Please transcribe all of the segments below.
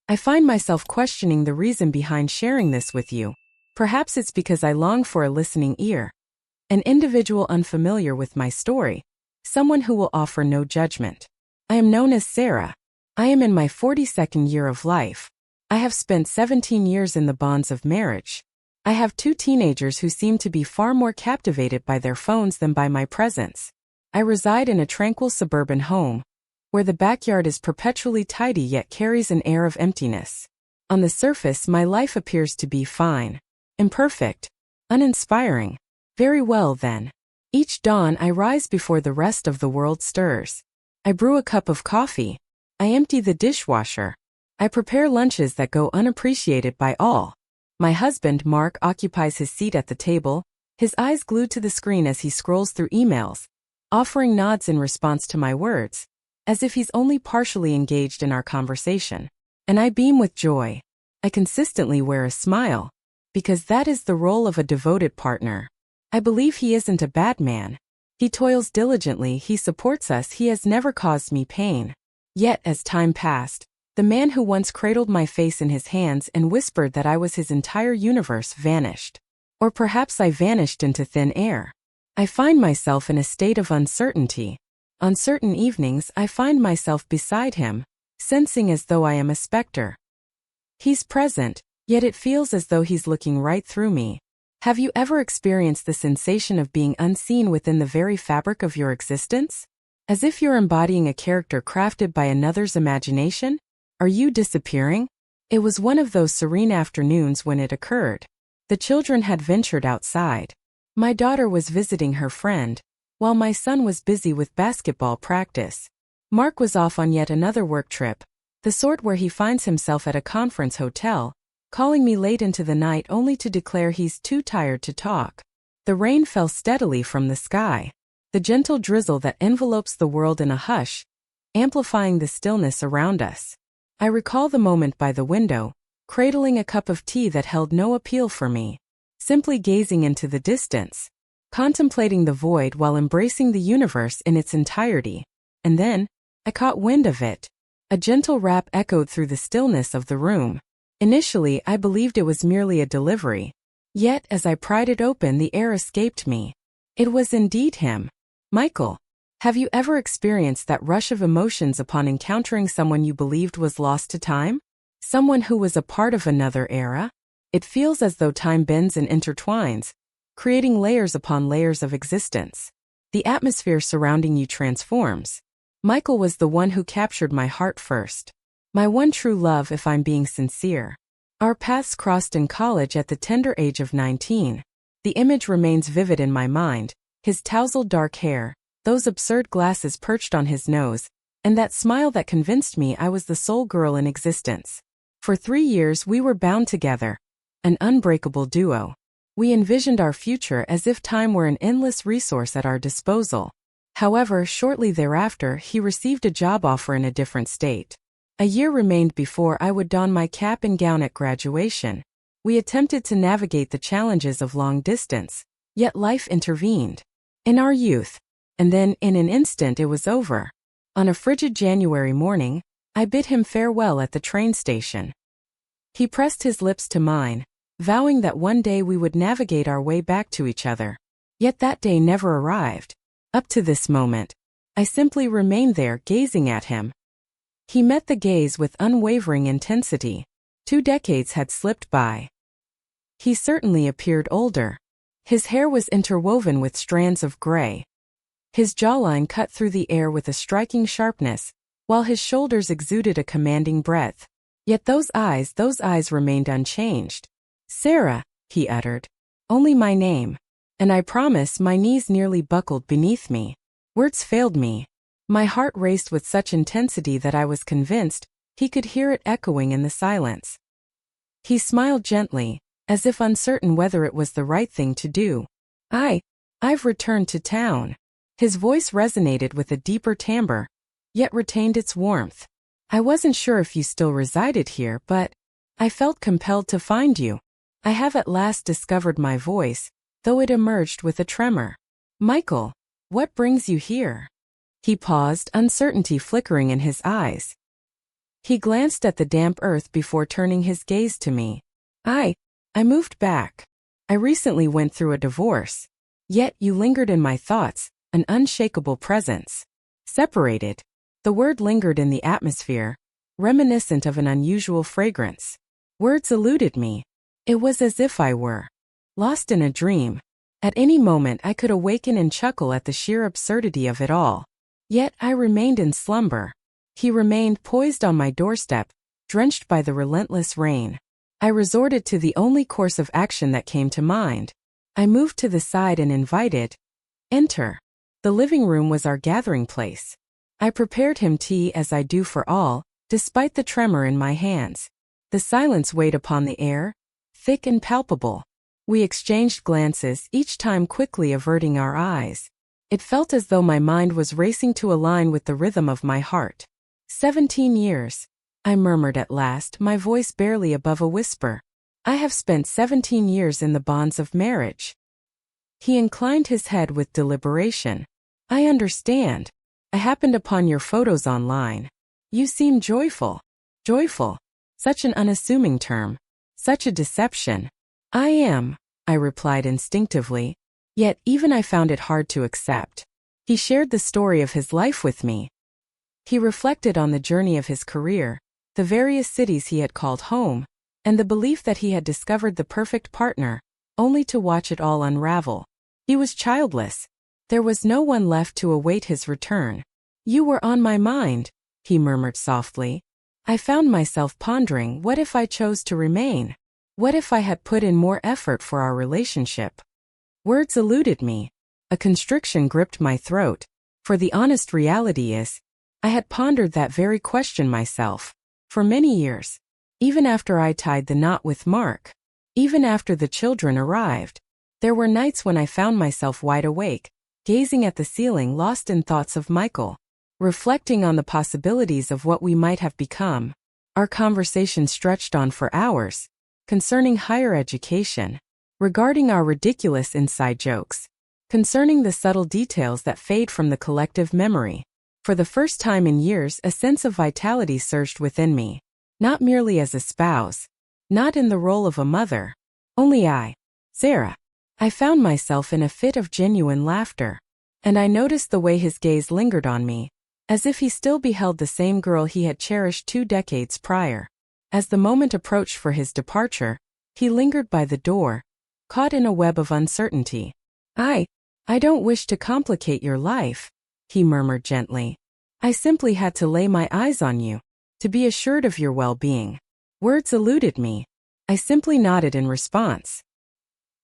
I find myself questioning the reason behind sharing this with you. Perhaps it's because I long for a listening ear. An individual unfamiliar with my story. Someone who will offer no judgment. I am known as Sarah. I am in my 42nd year of life. I have spent 17 years in the bonds of marriage. I have 2 teenagers who seem to be far more captivated by their phones than by my presence. I reside in a tranquil suburban home, where the backyard is perpetually tidy yet carries an air of emptiness. On the surface, my life appears to be fine, imperfect, uninspiring. Very well then. Each dawn I rise before the rest of the world stirs. I brew a cup of coffee. I empty the dishwasher. I prepare lunches that go unappreciated by all. My husband, Mark, occupies his seat at the table, his eyes glued to the screen as he scrolls through emails, offering nods in response to my words, as if he's only partially engaged in our conversation. And I beam with joy. I consistently wear a smile, because that is the role of a devoted partner. I believe he isn't a bad man. He toils diligently, he supports us, he has never caused me pain. Yet, as time passed, the man who once cradled my face in his hands and whispered that I was his entire universe vanished. Or perhaps I vanished into thin air. I find myself in a state of uncertainty. On certain evenings, I find myself beside him, sensing as though I am a specter. He's present, yet it feels as though he's looking right through me. Have you ever experienced the sensation of being unseen within the very fabric of your existence? As if you're embodying a character crafted by another's imagination? Are you disappearing? It was one of those serene afternoons when it occurred. The children had ventured outside. My daughter was visiting her friend, while my son was busy with basketball practice. Mark was off on yet another work trip, the sort where he finds himself at a conference hotel, calling me late into the night only to declare he's too tired to talk. The rain fell steadily from the sky, the gentle drizzle that envelopes the world in a hush, amplifying the stillness around us. I recall the moment by the window, cradling a cup of tea that held no appeal for me, simply gazing into the distance, contemplating the void while embracing the universe in its entirety. And then, I caught wind of it. A gentle rap echoed through the stillness of the room. Initially, I believed it was merely a delivery. Yet, as I pried it open, the air escaped me. It was indeed him. Michael. Have you ever experienced that rush of emotions upon encountering someone you believed was lost to time? Someone who was a part of another era? It feels as though time bends and intertwines, creating layers upon layers of existence. The atmosphere surrounding you transforms. Michael was the one who captured my heart first. My one true love, if I'm being sincere. Our paths crossed in college at the tender age of 19. The image remains vivid in my mind, his tousled dark hair, those absurd glasses perched on his nose, and that smile that convinced me I was the sole girl in existence. For 3 years we were bound together, an unbreakable duo. We envisioned our future as if time were an endless resource at our disposal. However, shortly thereafter, he received a job offer in a different state. A year remained before I would don my cap and gown at graduation. We attempted to navigate the challenges of long distance, yet life intervened. In our youth. And then, in an instant, it was over. On a frigid January morning, I bid him farewell at the train station. He pressed his lips to mine, vowing that one day we would navigate our way back to each other. Yet that day never arrived. Up to this moment, I simply remained there gazing at him. He met the gaze with unwavering intensity. 2 decades had slipped by. He certainly appeared older. His hair was interwoven with strands of gray. His jawline cut through the air with a striking sharpness, while his shoulders exuded a commanding breadth. Yet those eyes remained unchanged. "Sarah," he uttered. "Only my name." And I promise my knees nearly buckled beneath me. Words failed me. My heart raced with such intensity that I was convinced he could hear it echoing in the silence. He smiled gently, as if uncertain whether it was the right thing to do. I've returned to town." His voice resonated with a deeper timbre, yet retained its warmth. "I wasn't sure if you still resided here, but I felt compelled to find you. I have at last discovered my voice, though it emerged with a tremor. Michael, what brings you here?" He paused, uncertainty flickering in his eyes. He glanced at the damp earth before turning his gaze to me. I moved back. I recently went through a divorce. Yet you lingered in my thoughts, an unshakable presence. Separated. The word lingered in the atmosphere, reminiscent of an unusual fragrance. Words eluded me. It was as if I were lost in a dream. At any moment I could awaken and chuckle at the sheer absurdity of it all. Yet I remained in slumber. He remained poised on my doorstep, drenched by the relentless rain. I resorted to the only course of action that came to mind. I moved to the side and invited, "Enter." The living room was our gathering place. I prepared him tea as I do for all, despite the tremor in my hands. The silence weighed upon the air, thick and palpable. We exchanged glances, each time quickly averting our eyes. It felt as though my mind was racing to align with the rhythm of my heart. 17 years. I murmured at last, my voice barely above a whisper. I have spent 17 years in the bonds of marriage. He inclined his head with deliberation. I understand. I happened upon your photos online. You seem joyful. Joyful. Such an unassuming term. Such a deception. I am, I replied instinctively. Yet even I found it hard to accept. He shared the story of his life with me. He reflected on the journey of his career, the various cities he had called home, and the belief that he had discovered the perfect partner, only to watch it all unravel. He was childless. There was no one left to await his return. You were on my mind, he murmured softly. I found myself pondering, what if I chose to remain? What if I had put in more effort for our relationship? Words eluded me. A constriction gripped my throat. For the honest reality is, I had pondered that very question myself. For many years. Even after I tied the knot with Mark. Even after the children arrived. There were nights when I found myself wide awake, gazing at the ceiling, lost in thoughts of Michael. Reflecting on the possibilities of what we might have become. Our conversation stretched on for hours. Concerning higher education. Regarding our ridiculous inside jokes. Concerning the subtle details that fade from the collective memory. For the first time in years, a sense of vitality surged within me. Not merely as a spouse. Not in the role of a mother. Only I, Sarah. I found myself in a fit of genuine laughter. And I noticed the way his gaze lingered on me, as if he still beheld the same girl he had cherished 2 decades prior. As the moment approached for his departure, he lingered by the door, caught in a web of uncertainty. I don't wish to complicate your life, he murmured gently. I simply had to lay my eyes on you, to be assured of your well-being. Words eluded me. I simply nodded in response.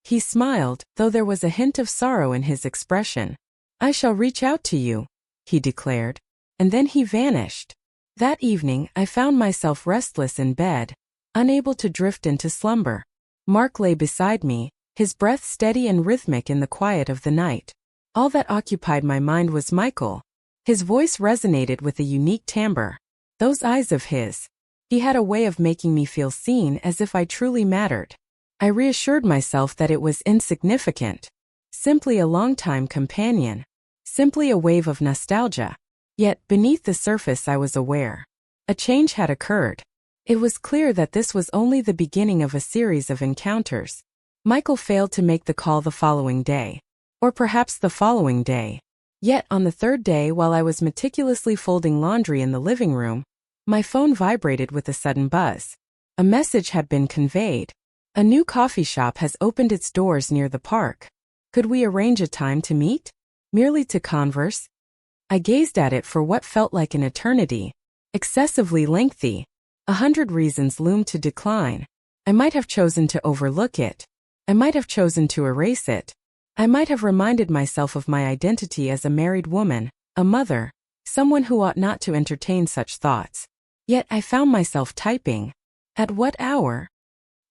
He smiled, though there was a hint of sorrow in his expression. I shall reach out to you, he declared, and then he vanished. That evening, I found myself restless in bed, unable to drift into slumber. Mark lay beside me, his breath steady and rhythmic in the quiet of the night. All that occupied my mind was Michael. His voice resonated with a unique timbre. Those eyes of his. He had a way of making me feel seen, as if I truly mattered. I reassured myself that it was insignificant. Simply a longtime companion. Simply a wave of nostalgia. Yet, beneath the surface I was aware. A change had occurred. It was clear that this was only the beginning of a series of encounters. Michael failed to make the call the following day. Or perhaps the following day. Yet on the 3rd day, while I was meticulously folding laundry in the living room, my phone vibrated with a sudden buzz. A message had been conveyed. A new coffee shop has opened its doors near the park. Could we arrange a time to meet? Merely to converse? I gazed at it for what felt like an eternity. Excessively lengthy. 100 reasons loomed to decline. I might have chosen to overlook it. I might have chosen to erase it. I might have reminded myself of my identity as a married woman, a mother, someone who ought not to entertain such thoughts. Yet I found myself typing. At what hour?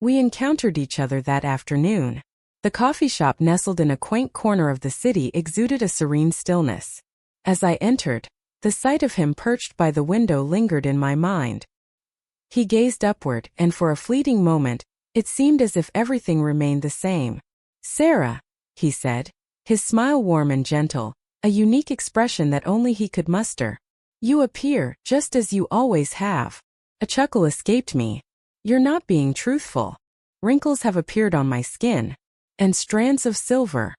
We encountered each other that afternoon. The coffee shop, nestled in a quaint corner of the city, exuded a serene stillness. As I entered, the sight of him perched by the window lingered in my mind. He gazed upward, and for a fleeting moment, it seemed as if everything remained the same. Sarah, he said, his smile warm and gentle, a unique expression that only he could muster. You appear, just as you always have. A chuckle escaped me. You're not being truthful. Wrinkles have appeared on my skin. And strands of silver.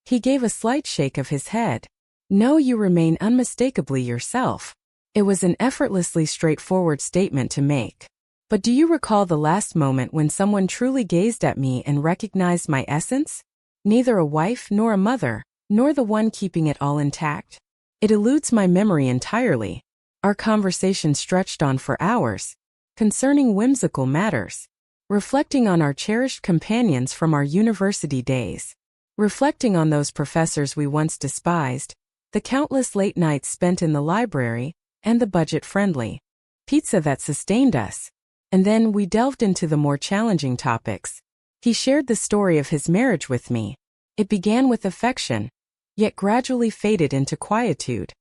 He gave a slight shake of his head. No, you remain unmistakably yourself. It was an effortlessly straightforward statement to make. But do you recall the last moment when someone truly gazed at me and recognized my essence? Neither a wife nor a mother, nor the one keeping it all intact. It eludes my memory entirely. Our conversation stretched on for hours, concerning whimsical matters, reflecting on our cherished companions from our university days, reflecting on those professors we once despised, the countless late nights spent in the library, and the budget-friendly pizza that sustained us. And then we delved into the more challenging topics. He shared the story of his marriage with me. It began with affection, yet gradually faded into quietude.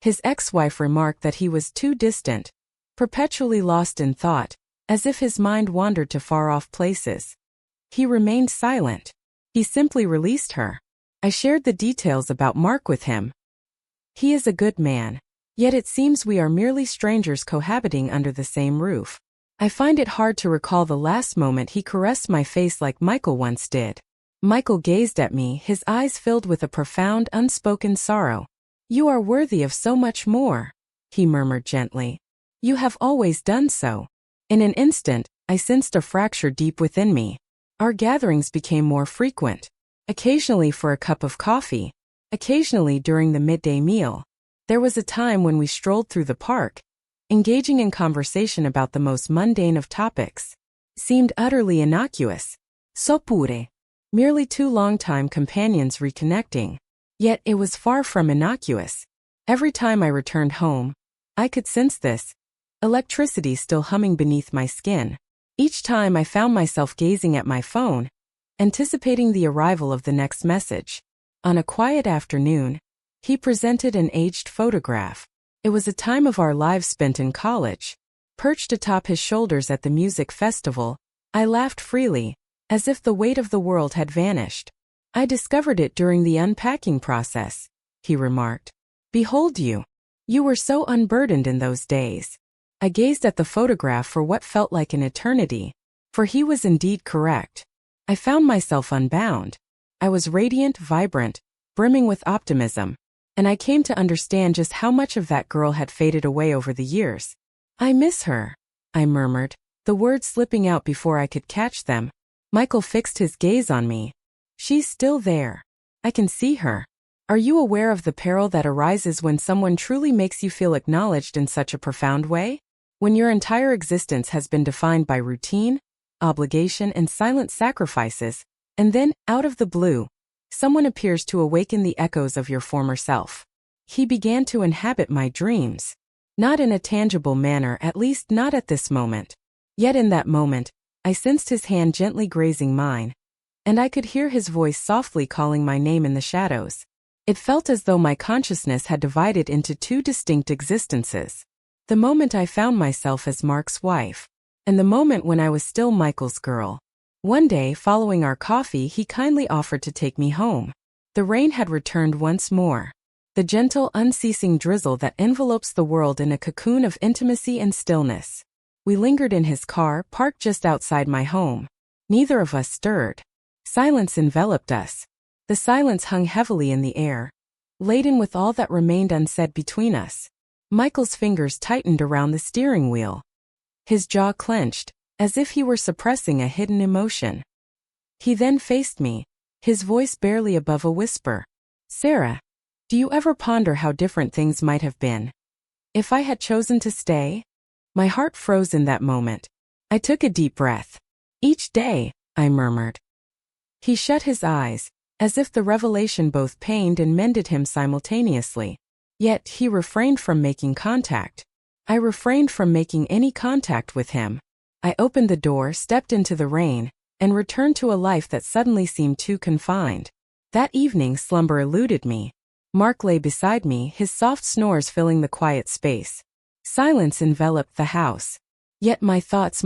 His ex-wife remarked that he was too distant, perpetually lost in thought, as if his mind wandered to far-off places. He remained silent. He simply released her. I shared the details about Mark with him. He is a good man, yet it seems we are merely strangers cohabiting under the same roof. I find it hard to recall the last moment he caressed my face like Michael once did. Michael gazed at me, his eyes filled with a profound, unspoken sorrow. You are worthy of so much more, he murmured gently. You have always done so. In an instant, I sensed a fracture deep within me. Our gatherings became more frequent, occasionally for a cup of coffee, occasionally during the midday meal. There was a time when we strolled through the park, engaging in conversation about the most mundane of topics. Seemed utterly innocuous. So pure. Merely two long-time companions reconnecting. Yet it was far from innocuous. Every time I returned home, I could sense this electricity still humming beneath my skin. Each time I found myself gazing at my phone, anticipating the arrival of the next message. On a quiet afternoon, he presented an aged photograph. It was a time of our lives spent in college. Perched atop his shoulders at the music festival, I laughed freely, as if the weight of the world had vanished. I discovered it during the unpacking process, he remarked. Behold you. You were so unburdened in those days. I gazed at the photograph for what felt like an eternity, for he was indeed correct. I found myself unbound. I was radiant, vibrant, brimming with optimism, and I came to understand just how much of that girl had faded away over the years. I miss her, I murmured, the words slipping out before I could catch them. Michael fixed his gaze on me. She's still there. I can see her. Are you aware of the peril that arises when someone truly makes you feel acknowledged in such a profound way? When your entire existence has been defined by routine, obligation, and silent sacrifices, and then, out of the blue, someone appears to awaken the echoes of your former self. He began to inhabit my dreams. Not in a tangible manner, at least not at this moment. Yet in that moment, I sensed his hand gently grazing mine, and I could hear his voice softly calling my name in the shadows. It felt as though my consciousness had divided into two distinct existences. The moment I found myself as Mark's wife, and the moment when I was still Michael's girl. One day, following our coffee, he kindly offered to take me home. The rain had returned once more. The gentle, unceasing drizzle that envelopes the world in a cocoon of intimacy and stillness. We lingered in his car, parked just outside my home. Neither of us stirred. Silence enveloped us. The silence hung heavily in the air, laden with all that remained unsaid between us. Michael's fingers tightened around the steering wheel. His jaw clenched, as if he were suppressing a hidden emotion. He then faced me, his voice barely above a whisper. Sarah, do you ever ponder how different things might have been if I had chosen to stay? My heart froze in that moment. I took a deep breath. Each day, I murmured. He shut his eyes, as if the revelation both pained and mended him simultaneously. Yet he refrained from making contact. I refrained from making any contact with him. I opened the door, stepped into the rain, and returned to a life that suddenly seemed too confined. That evening, slumber eluded me. Mark lay beside me, his soft snores filling the quiet space. Silence enveloped the house. Yet my thoughts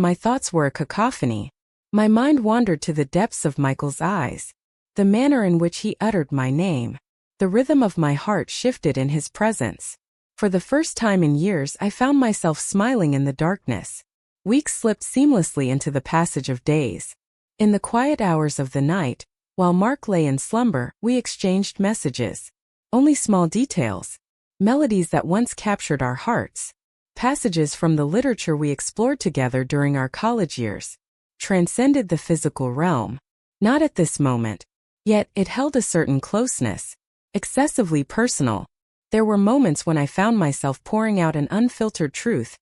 were a cacophony. My mind wandered to the depths of Michael's eyes. The manner in which he uttered my name. The rhythm of my heart shifted in his presence. For the first time in years, I found myself smiling in the darkness. Weeks slipped seamlessly into the passage of days. In the quiet hours of the night, while Mark lay in slumber, we exchanged messages. Only small details. Melodies that once captured our hearts. Passages from the literature we explored together during our college years. Transcended the physical realm. Not at this moment. Yet, it held a certain closeness. Excessively personal. There were moments when I found myself pouring out an unfiltered truth,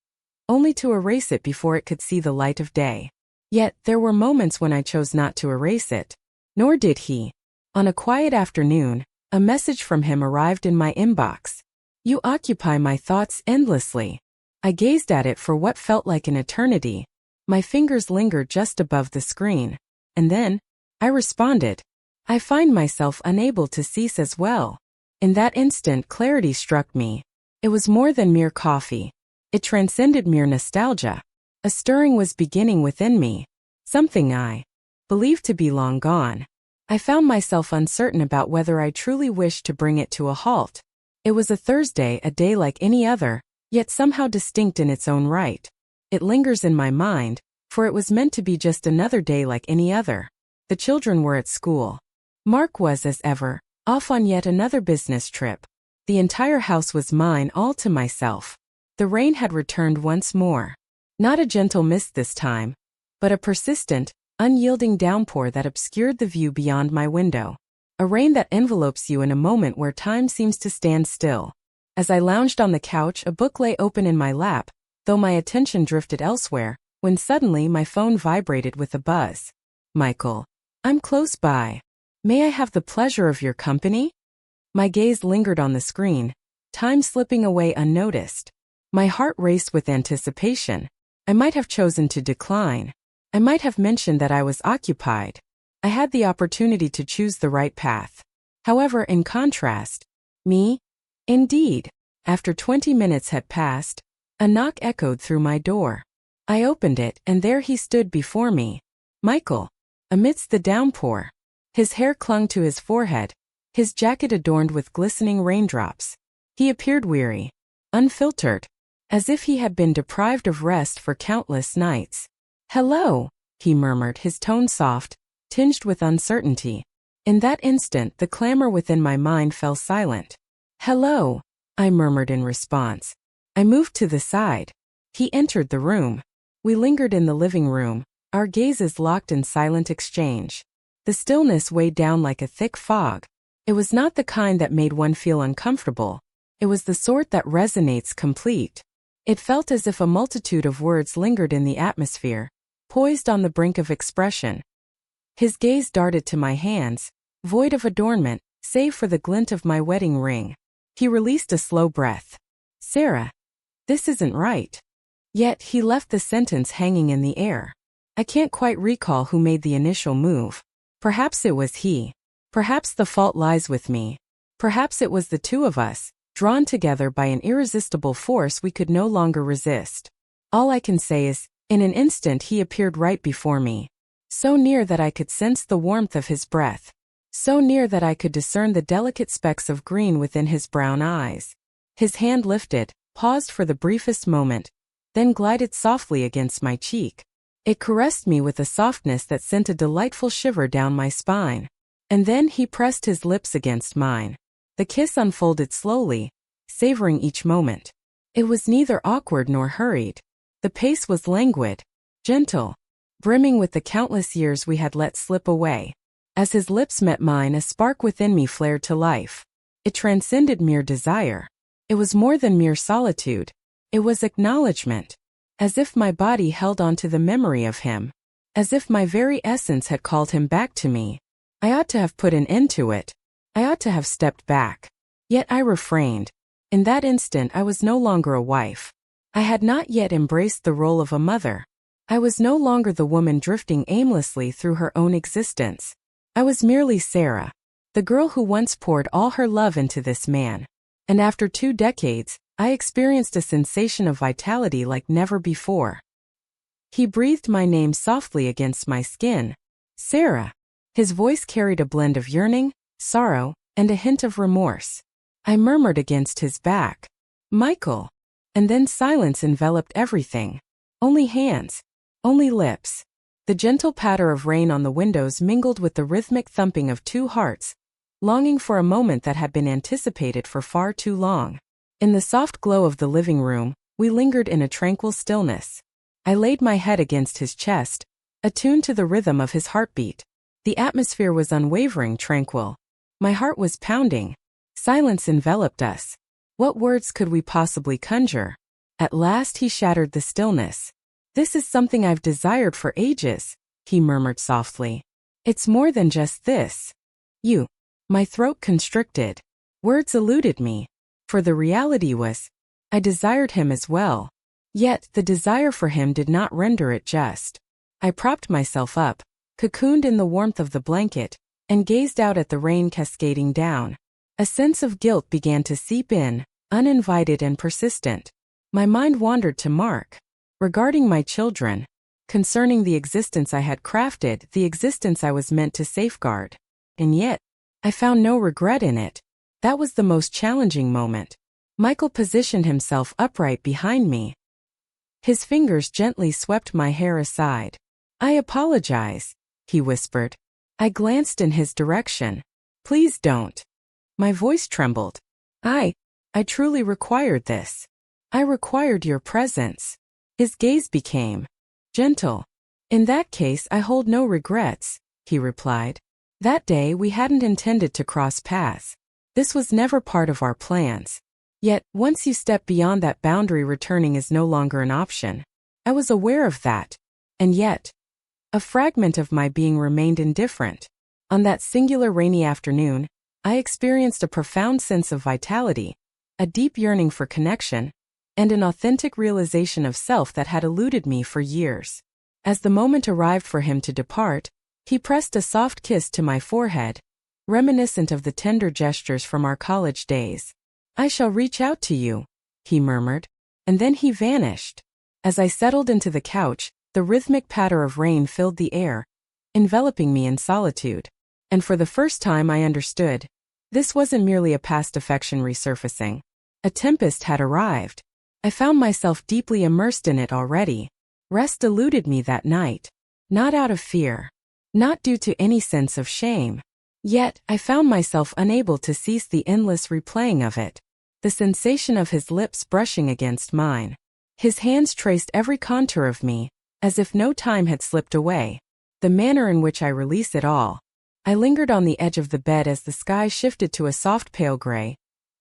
only to erase it before it could see the light of day. Yet, there were moments when I chose not to erase it. Nor did he. On a quiet afternoon, a message from him arrived in my inbox. "You occupy my thoughts endlessly." I gazed at it for what felt like an eternity. My fingers lingered just above the screen. And then, I responded. "I find myself unable to cease as well." In that instant, clarity struck me. It was more than mere coffee. It transcended mere nostalgia. A stirring was beginning within me. Something I believed to be long gone. I found myself uncertain about whether I truly wished to bring it to a halt. It was a Thursday, a day like any other, yet somehow distinct in its own right. It lingers in my mind, for it was meant to be just another day like any other. The children were at school. Mark was, as ever, off on yet another business trip. The entire house was mine all to myself. The rain had returned once more. Not a gentle mist this time, but a persistent, unyielding downpour that obscured the view beyond my window. A rain that envelopes you in a moment where time seems to stand still. As I lounged on the couch, a book lay open in my lap, though my attention drifted elsewhere, when suddenly my phone vibrated with a buzz. "Michael, I'm close by. May I have the pleasure of your company?" My gaze lingered on the screen, time slipping away unnoticed. My heart raced with anticipation. I might have chosen to decline. I might have mentioned that I was occupied. I had the opportunity to choose the right path. However, in contrast, me? Indeed. After 20 minutes had passed, a knock echoed through my door. I opened it, and there he stood before me. Michael. Amidst the downpour. His hair clung to his forehead, his jacket adorned with glistening raindrops. He appeared weary, unfiltered, as if he had been deprived of rest for countless nights. "Hello," he murmured, his tone soft, tinged with uncertainty. In that instant, the clamor within my mind fell silent. "Hello," I murmured in response. I moved to the side. He entered the room. We lingered in the living room, our gazes locked in silent exchange. The stillness weighed down like a thick fog. It was not the kind that made one feel uncomfortable. It was the sort that resonates complete. It felt as if a multitude of words lingered in the atmosphere, poised on the brink of expression. His gaze darted to my hands, void of adornment, save for the glint of my wedding ring. He released a slow breath. "Sarah, this isn't right." Yet he left the sentence hanging in the air. I can't quite recall who made the initial move. Perhaps it was he. Perhaps the fault lies with me. Perhaps it was the two of us, drawn together by an irresistible force we could no longer resist. All I can say is, in an instant he appeared right before me. So near that I could sense the warmth of his breath. So near that I could discern the delicate specks of green within his brown eyes. His hand lifted, paused for the briefest moment, then glided softly against my cheek. It caressed me with a softness that sent a delightful shiver down my spine. And then he pressed his lips against mine. The kiss unfolded slowly, savoring each moment. It was neither awkward nor hurried. The pace was languid, gentle, brimming with the countless years we had let slip away. As his lips met mine, a spark within me flared to life. It transcended mere desire. It was more than mere solitude. It was acknowledgement. As if my body held on to the memory of him. As if my very essence had called him back to me. I ought to have put an end to it. I ought to have stepped back. Yet I refrained. In that instant I was no longer a wife. I had not yet embraced the role of a mother. I was no longer the woman drifting aimlessly through her own existence. I was merely Sarah, the girl who once poured all her love into this man. And after 2 decades, I experienced a sensation of vitality like never before. He breathed my name softly against my skin. "Sarah." His voice carried a blend of yearning, sorrow, and a hint of remorse. I murmured against his back. Michael. And then silence enveloped everything. Only hands. Only lips. The gentle patter of rain on the windows mingled with the rhythmic thumping of two hearts, longing for a moment that had been anticipated for far too long. In the soft glow of the living room, we lingered in a tranquil stillness. I laid my head against his chest, attuned to the rhythm of his heartbeat. The atmosphere was unwavering, tranquil. My heart was pounding. Silence enveloped us. What words could we possibly conjure? At last he shattered the stillness. "This is something I've desired for ages," he murmured softly. "It's more than just this. You." My throat constricted. Words eluded me. For the reality was, I desired him as well. Yet the desire for him did not render it just. I propped myself up, cocooned in the warmth of the blanket, and gazed out at the rain cascading down. A sense of guilt began to seep in, uninvited and persistent. My mind wandered to Mark. Regarding my children. Concerning the existence I had crafted, the existence I was meant to safeguard. And yet, I found no regret in it. That was the most challenging moment. Michael positioned himself upright behind me. His fingers gently swept my hair aside. "I apologize," he whispered. I glanced in his direction. "Please don't." My voice trembled. I truly required this. I required your presence." His gaze became gentle. "In that case, I hold no regrets," he replied. "That day we hadn't intended to cross paths. This was never part of our plans. Yet, once you step beyond that boundary, returning is no longer an option. I was aware of that. And yet, a fragment of my being remained indifferent. On that singular rainy afternoon, I experienced a profound sense of vitality, a deep yearning for connection, and an authentic realization of self that had eluded me for years. As the moment arrived for him to depart, he pressed a soft kiss to my forehead, reminiscent of the tender gestures from our college days. "I shall reach out to you," he murmured, and then he vanished. As I settled into the couch, the rhythmic patter of rain filled the air, enveloping me in solitude. And for the first time I understood. This wasn't merely a past affection resurfacing. A tempest had arrived. I found myself deeply immersed in it already. Rest eluded me that night. Not out of fear. Not due to any sense of shame. Yet, I found myself unable to cease the endless replaying of it. The sensation of his lips brushing against mine. His hands traced every contour of me, as if no time had slipped away. The manner in which I release it all. I lingered on the edge of the bed as the sky shifted to a soft pale gray,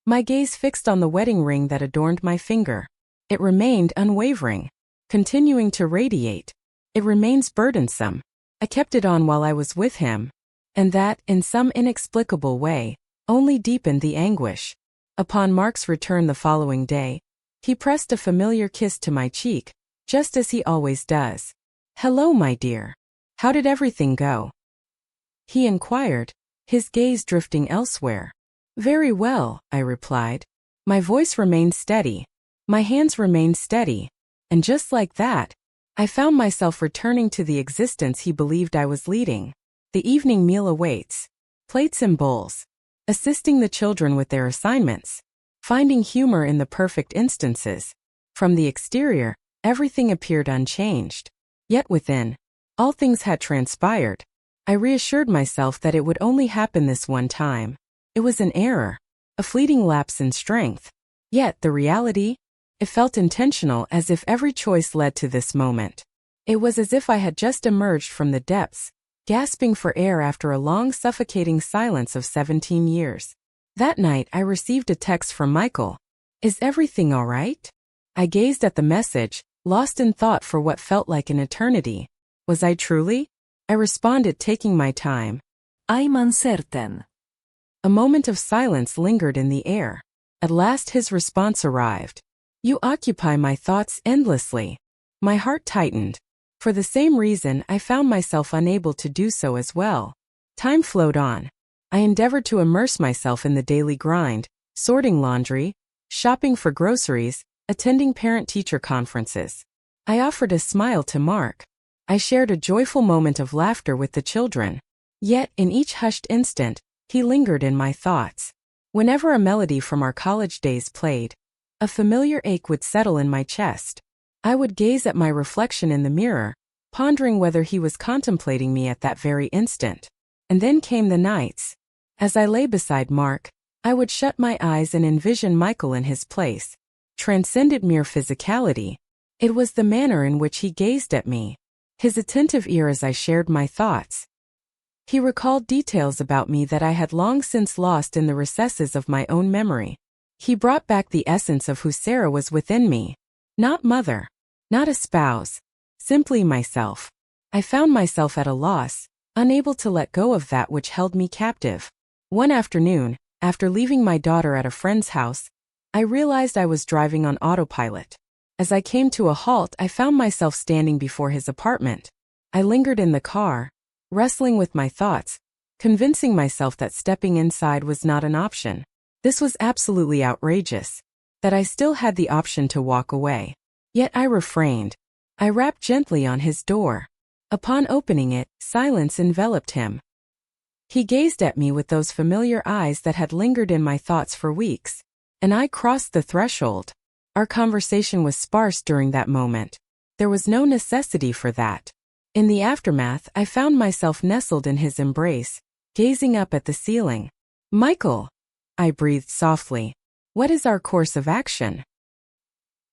my gaze fixed on the wedding ring that adorned my finger. It remained unwavering, continuing to radiate. It remains burdensome. I kept it on while I was with him, and that, in some inexplicable way, only deepened the anguish. Upon Mark's return the following day, he pressed a familiar kiss to my cheek, just as he always does. "Hello, my dear. How did everything go?" he inquired, his gaze drifting elsewhere. "Very well," I replied. My voice remained steady. My hands remained steady. And just like that, I found myself returning to the existence he believed I was leading. The evening meal awaits. Plates and bowls. Assisting the children with their assignments. Finding humor in the perfect instances. From the exterior, everything appeared unchanged. Yet within, all things had transpired. I reassured myself that it would only happen this one time. It was an error, a fleeting lapse in strength. Yet the reality? It felt intentional, as if every choice led to this moment. It was as if I had just emerged from the depths, gasping for air after a long suffocating silence of 17 years. That night I received a text from Michael. "Is everything all right?" I gazed at the message, lost in thought for what felt like an eternity. Was I truly? I responded, taking my time. "I'm uncertain." A moment of silence lingered in the air. At last his response arrived. "You occupy my thoughts endlessly." My heart tightened. For the same reason, I found myself unable to do so as well. Time flowed on. I endeavored to immerse myself in the daily grind, sorting laundry, shopping for groceries, attending parent-teacher conferences. I offered a smile to Mark. I shared a joyful moment of laughter with the children. Yet, in each hushed instant, he lingered in my thoughts. Whenever a melody from our college days played, A familiar ache would settle in my chest. I would gaze at my reflection in the mirror, pondering whether he was contemplating me at that very instant. And then came the nights. As I lay beside Mark, I would shut my eyes and envision Michael in his place. Transcended mere physicality. It was the manner in which he gazed at me, his attentive ear as I shared my thoughts. He recalled details about me that I had long since lost in the recesses of my own memory. He brought back the essence of who Sarah was within me. Not mother. Not a spouse. Simply myself. I found myself at a loss, unable to let go of that which held me captive. One afternoon, after leaving my daughter at a friend's house, I realized I was driving on autopilot. As I came to a halt, I found myself standing before his apartment. I lingered in the car, wrestling with my thoughts, convincing myself that stepping inside was not an option. This was absolutely outrageous, that I still had the option to walk away. Yet I refrained. I rapped gently on his door. Upon opening it, silence enveloped him. He gazed at me with those familiar eyes that had lingered in my thoughts for weeks, and I crossed the threshold. Our conversation was sparse during that moment. There was no necessity for that. In the aftermath, I found myself nestled in his embrace, gazing up at the ceiling. "Michael," I breathed softly, "what is our course of action?"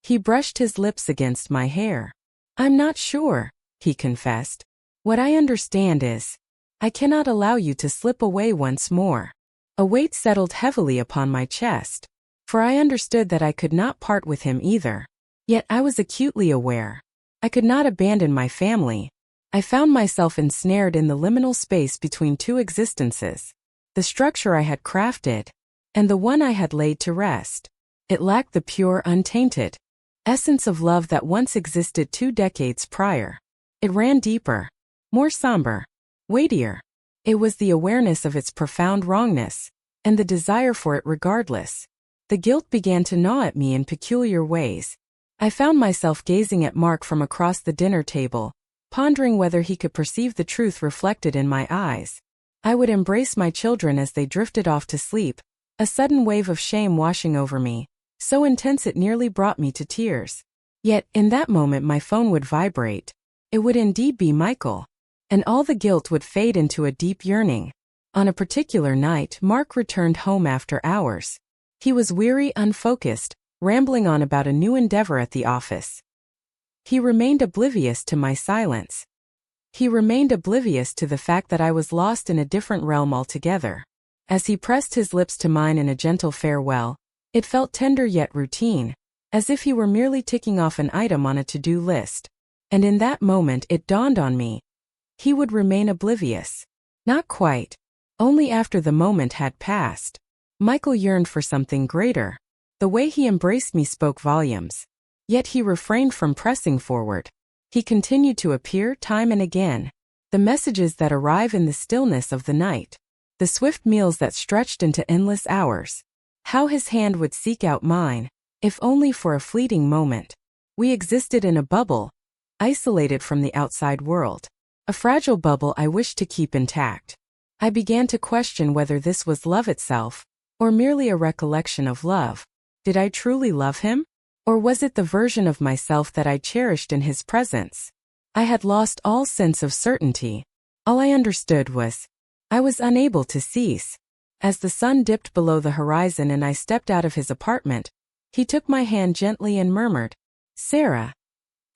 He brushed his lips against my hair. "I'm not sure," he confessed. "What I understand is, I cannot allow you to slip away once more." A weight settled heavily upon my chest, for I understood that I could not part with him either. Yet I was acutely aware. I could not abandon my family. I found myself ensnared in the liminal space between two existences. The structure I had crafted, and the one I had laid to rest. It lacked the pure, untainted essence of love that once existed 2 decades prior. It ran deeper, more somber, weightier. It was the awareness of its profound wrongness, and the desire for it regardless. The guilt began to gnaw at me in peculiar ways. I found myself gazing at Mark from across the dinner table, pondering whether he could perceive the truth reflected in my eyes. I would embrace my children as they drifted off to sleep, a sudden wave of shame washing over me, so intense it nearly brought me to tears. Yet, in that moment my phone would vibrate. It would indeed be Michael, and all the guilt would fade into a deep yearning. On a particular night, Mark returned home after hours. He was weary, unfocused, rambling on about a new endeavor at the office. He remained oblivious to my silence. He remained oblivious to the fact that I was lost in a different realm altogether. As he pressed his lips to mine in a gentle farewell, it felt tender yet routine, as if he were merely ticking off an item on a to-do list. And in that moment it dawned on me. He would remain oblivious. Not quite. Only after the moment had passed. Michael yearned for something greater. The way he embraced me spoke volumes. Yet he refrained from pressing forward. He continued to appear time and again. The messages that arrive in the stillness of the night. The swift meals that stretched into endless hours. How his hand would seek out mine, if only for a fleeting moment. We existed in a bubble, isolated from the outside world. A fragile bubble I wished to keep intact. I began to question whether this was love itself, or merely a recollection of love. Did I truly love him? Or was it the version of myself that I cherished in his presence? I had lost all sense of certainty. All I understood was, I was unable to cease. As the sun dipped below the horizon and I stepped out of his apartment, he took my hand gently and murmured, "Sarah,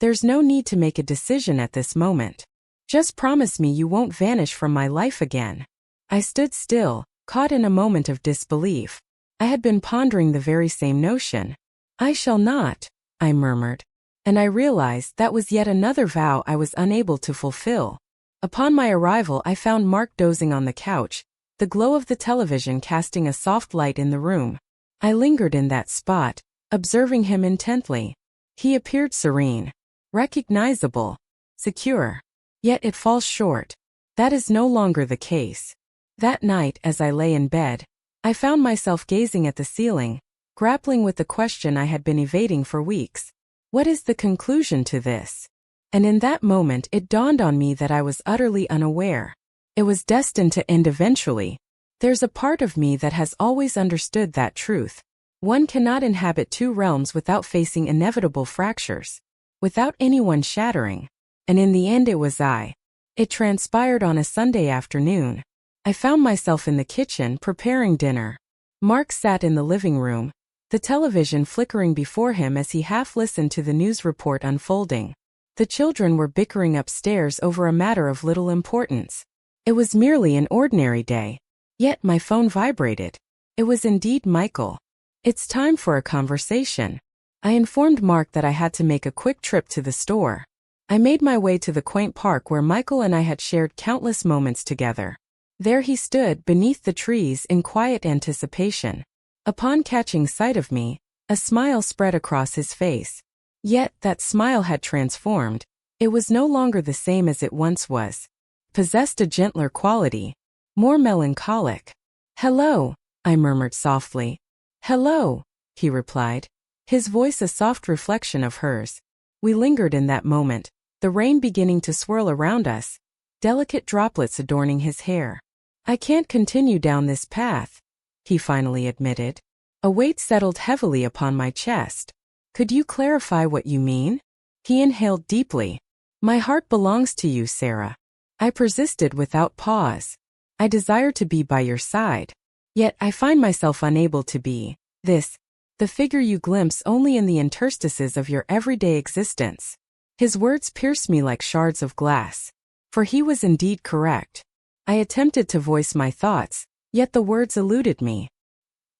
there's no need to make a decision at this moment. Just promise me you won't vanish from my life again." I stood still, caught in a moment of disbelief. I had been pondering the very same notion. "I shall not," I murmured. And I realized that was yet another vow I was unable to fulfill. Upon my arrival I found Mark dozing on the couch, the glow of the television casting a soft light in the room. I lingered in that spot, observing him intently. He appeared serene, recognizable, secure. Yet it falls short. That is no longer the case. That night, as I lay in bed, I found myself gazing at the ceiling, grappling with the question I had been evading for weeks. What is the conclusion to this? And in that moment it dawned on me that I was utterly unaware. It was destined to end eventually. There's a part of me that has always understood that truth. One cannot inhabit two realms without facing inevitable fractures, without anyone shattering. And in the end it was I. It transpired on a Sunday afternoon. I found myself in the kitchen preparing dinner. Mark sat in the living room, the television flickering before him as he half listened to the news report unfolding. The children were bickering upstairs over a matter of little importance. It was merely an ordinary day. Yet my phone vibrated. It was indeed Michael. "It's time for a conversation." I informed Mark that I had to make a quick trip to the store. I made my way to the quaint park where Michael and I had shared countless moments together. There he stood beneath the trees in quiet anticipation. Upon catching sight of me, a smile spread across his face. Yet that smile had transformed. It was no longer the same as it once was. Possessed a gentler quality, more melancholic. "Hello," I murmured softly. "Hello," he replied, his voice a soft reflection of hers. We lingered in that moment, the rain beginning to swirl around us, delicate droplets adorning his hair. "I can't continue down this path," he finally admitted. A weight settled heavily upon my chest. "Could you clarify what you mean?" He inhaled deeply. "My heart belongs to you, Sarah." I persisted without pause. "I desire to be by your side. Yet I find myself unable to be the figure you glimpse only in the interstices of your everyday existence." His words pierced me like shards of glass. For he was indeed correct. I attempted to voice my thoughts, yet the words eluded me.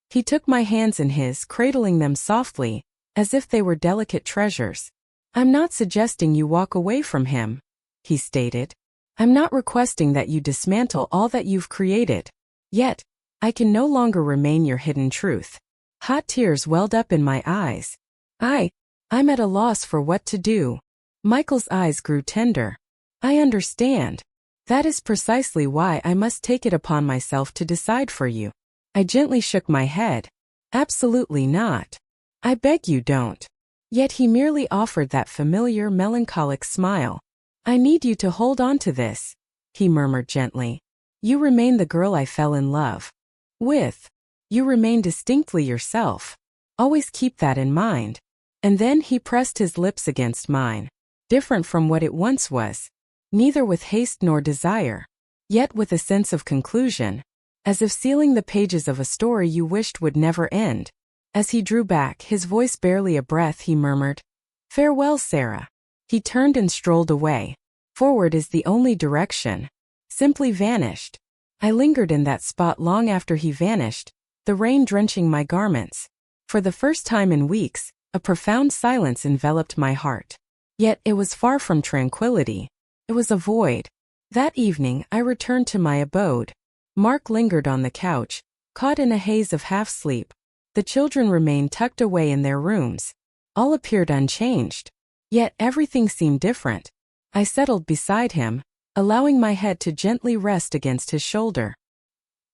He took my hands in his, cradling them softly, as if they were delicate treasures. "I'm not suggesting you walk away from him," he stated. "I'm not requesting that you dismantle all that you've created. Yet, I can no longer remain your hidden truth." Hot tears welled up in my eyes. I'm at a loss for what to do." Michael's eyes grew tender. "I understand. That is precisely why I must take it upon myself to decide for you." I gently shook my head. "Absolutely not. I beg you don't." Yet he merely offered that familiar melancholic smile. "I need you to hold on to this," he murmured gently. "You remain the girl I fell in love with. You remain distinctly yourself. Always keep that in mind." And then he pressed his lips against mine. Different from what it once was. Neither with haste nor desire. Yet with a sense of conclusion. As if sealing the pages of a story you wished would never end. As he drew back, his voice barely a breath, he murmured, "Farewell, Sarah." He turned and strolled away. Forward is the only direction. Simply vanished. I lingered in that spot long after he vanished, the rain drenching my garments. For the first time in weeks, a profound silence enveloped my heart. Yet it was far from tranquility. It was a void. That evening, I returned to my abode. Mark lingered on the couch, caught in a haze of half-sleep. The children remained tucked away in their rooms. All appeared unchanged. Yet everything seemed different. I settled beside him, allowing my head to gently rest against his shoulder.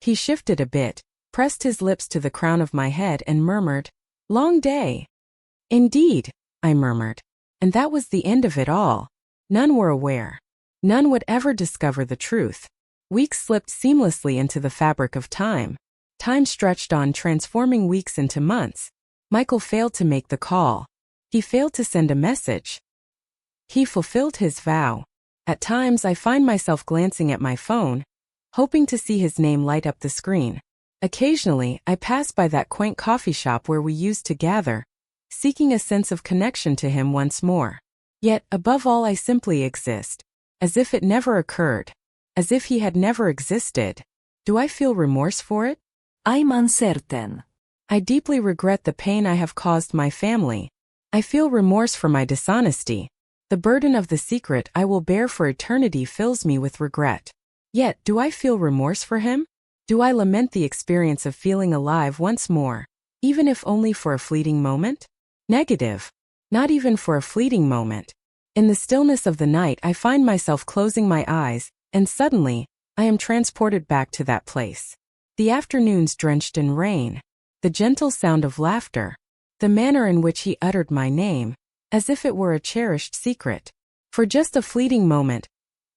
He shifted a bit, pressed his lips to the crown of my head and murmured, "Long day." "Indeed," I murmured. And that was the end of it all. None were aware. None would ever discover the truth. Weeks slipped seamlessly into the fabric of time. Time stretched on, transforming weeks into months. Michael failed to make the call. He failed to send a message. He fulfilled his vow. At times I find myself glancing at my phone, hoping to see his name light up the screen. Occasionally, I pass by that quaint coffee shop where we used to gather, seeking a sense of connection to him once more. Yet, above all, I simply exist, as if it never occurred, as if he had never existed. Do I feel remorse for it? I'm uncertain. I deeply regret the pain I have caused my family. I feel remorse for my dishonesty. The burden of the secret I will bear for eternity fills me with regret. Yet, do I feel remorse for him? Do I lament the experience of feeling alive once more, even if only for a fleeting moment? Negative. Not even for a fleeting moment. In the stillness of the night, I find myself closing my eyes, and suddenly, I am transported back to that place. The afternoons drenched in rain, the gentle sound of laughter, the manner in which he uttered my name, as if it were a cherished secret. For just a fleeting moment,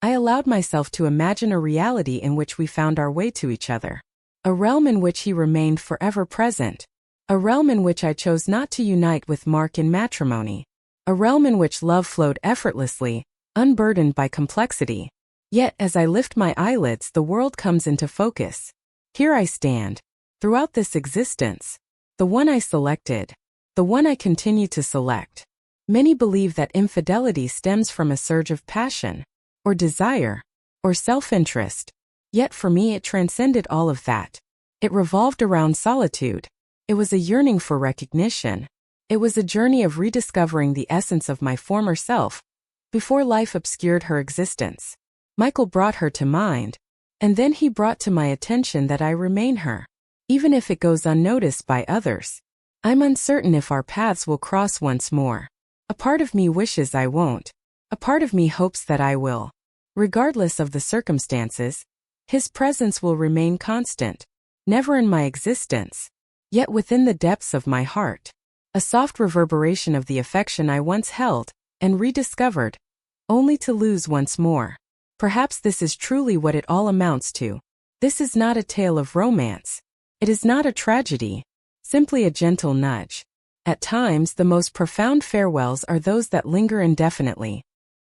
I allowed myself to imagine a reality in which we found our way to each other. A realm in which he remained forever present. A realm in which I chose not to unite with Mark in matrimony. A realm in which love flowed effortlessly, unburdened by complexity. Yet as I lift my eyelids, the world comes into focus. Here I stand, throughout this existence, the one I selected, the one I continue to select. Many believe that infidelity stems from a surge of passion, or desire, or self-interest. Yet for me it transcended all of that. It revolved around solitude. It was a yearning for recognition. It was a journey of rediscovering the essence of my former self, before life obscured her existence. Michael brought her to mind, and then he brought to my attention that I remain her, even if it goes unnoticed by others. I'm uncertain if our paths will cross once more. A part of me wishes I won't. A part of me hopes that I will. Regardless of the circumstances, his presence will remain constant, never in my existence, yet within the depths of my heart. A soft reverberation of the affection I once held and rediscovered, only to lose once more. Perhaps this is truly what it all amounts to. This is not a tale of romance. It is not a tragedy, simply a gentle nudge. At times, the most profound farewells are those that linger indefinitely.